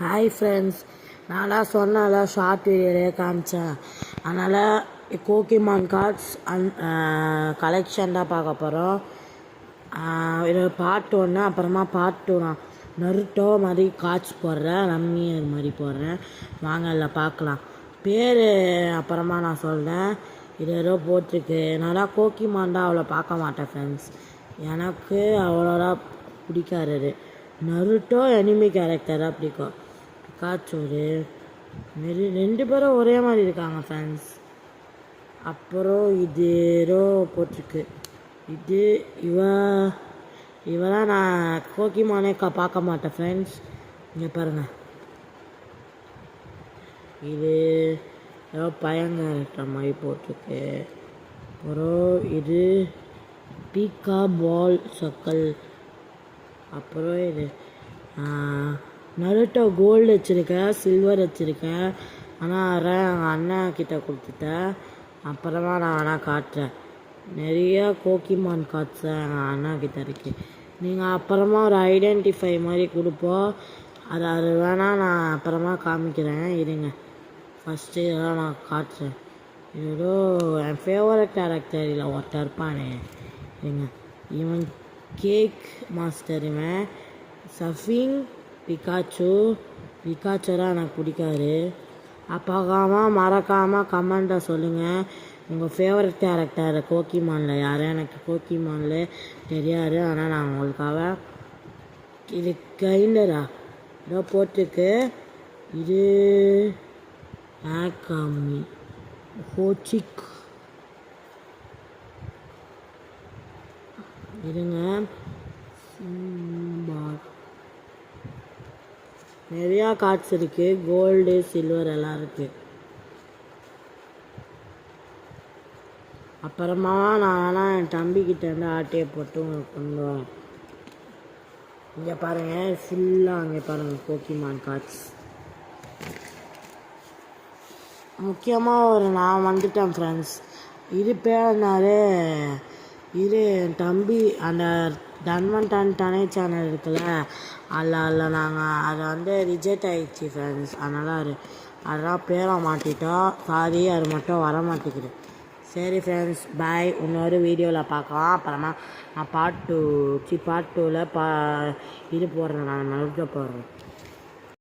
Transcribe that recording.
Hi friends, நான்லாம் சொன்னால short வீடியோலே காமிச்சேன். அதனால் போக்கிமான் கார்ட்ஸ் கலெக்ஷன் தான் பார்க்க போகிறோம். இது பார்ட் 1, அப்புறமா பார்ட் 2 நான் நருட்டோ மாதிரி கார்ட்ஸ் போடுறேன், ரம்மியர் மாதிரி போடுறேன். வாங்க இல்லை பார்க்கலாம். பேர் அப்புறமா நான் சொல்கிறேன். இது ஏதோ போட்டிருக்கு. நல்லா போக்கிமான் தான் அவ்வளோ பார்க்க மாட்டேன் ஃப்ரெண்ட்ஸ். எனக்கு அவ்வளோதா பிடிக்காது. நருட்டோ எனிமி கேரக்டர் தான் பிடிக்கும். பிகாச்சோரு ரெண்டு பேரும் ஒரே மாதிரி இருக்காங்க ஃப்ரெண்ட்ஸ். அப்புறம் இது ஏதோ போட்டிருக்கு. இது இவெல்லாம் நான் போக்கிமானே பார்க்க மாட்டேன் ஃப்ரெண்ட்ஸ். இங்கே பாருங்கள், இது ஏதோ பயங்கர மாதிரி போட்டிருக்கு. அப்புறம் இது பீக்கா பால் சர்க்கிள். அப்புறம் இது நருட்டோ கோல்டு வச்சுருக்கேன், சில்வர் வச்சுருக்கேன். ஆனால் எங்கள் அண்ணன் கிட்டே கொடுத்துட்டேன். அப்புறமா நான் வேணால் காட்டுறேன். நிறைய போக்கிமான் கார்ட்ஸ் எங்கள் அண்ணா கிட்டே இருக்குது. நீங்கள் அப்புறமா ஒரு ஐடென்டிஃபை மாதிரி கொடுப்போம். அது வேணால் நான் அப்புறமா காமிக்கிறேன். இருங்க, ஃபஸ்ட்டு இதெல்லாம் நான் காட்டுறேன். ஏதோ என் ஃபேவரட் கேரக்டர் இல்லை ஒருத்தர் இருப்பானே. இருங்க, இவன் கேக் மாஸ்டர், இவன் சஃபிங் பிகாச்சோலாம் எனக்கு பிடிக்காது. பார்க்காமல் மறக்காமல் கமெண்ட்டை சொல்லுங்கள். உங்கள் ஃபேவரட் கேரக்டர் போக்கிமானில் யார்? எனக்கு போக்கிமானில் தெரியாது. ஆனால் நான் உங்களுக்காக இது கைண்டரா ஏதோ போட்டிருக்கு. இது ஆக்காமி ஹோச்சிக். இருங்க, நிறையா கார்ட்ஸ் இருக்குது. கோல்டு, சில்வர் எல்லாம் இருக்குது. அப்புறமா நான் என் தம்பிக்கிட்டேருந்து ஆட்டையை போட்டு கொண்டு வரேன். இங்கே பாருங்கள், ஃபுல்லாக அங்கே பாருங்கள் போக்கிமான் கார்ட்ஸ். முக்கியமாக நான் வந்துட்டேன் ஃப்ரெண்ட்ஸ். இது பேர்னாலே இது என் தம்பி அந்த தன்வன்டானே சேனல் இருக்குல்ல, அதில் நாங்கள் அதை ரிஜெக்ட் ஆகிடுச்சு ஃப்ரெண்ட்ஸ். அதெல்லாம் பேரை மாட்டிட்டோம். சாரி, அது மட்டும் வர மாட்டேங்குது. சரி ஃப்ரெண்ட்ஸ், பாய். இன்னொரு வீடியோவில் பார்க்கலாம். அப்புறமா நான் பார்ட் 2ல் இது போடுறேன், நான் நடுக்க போடுறேன்.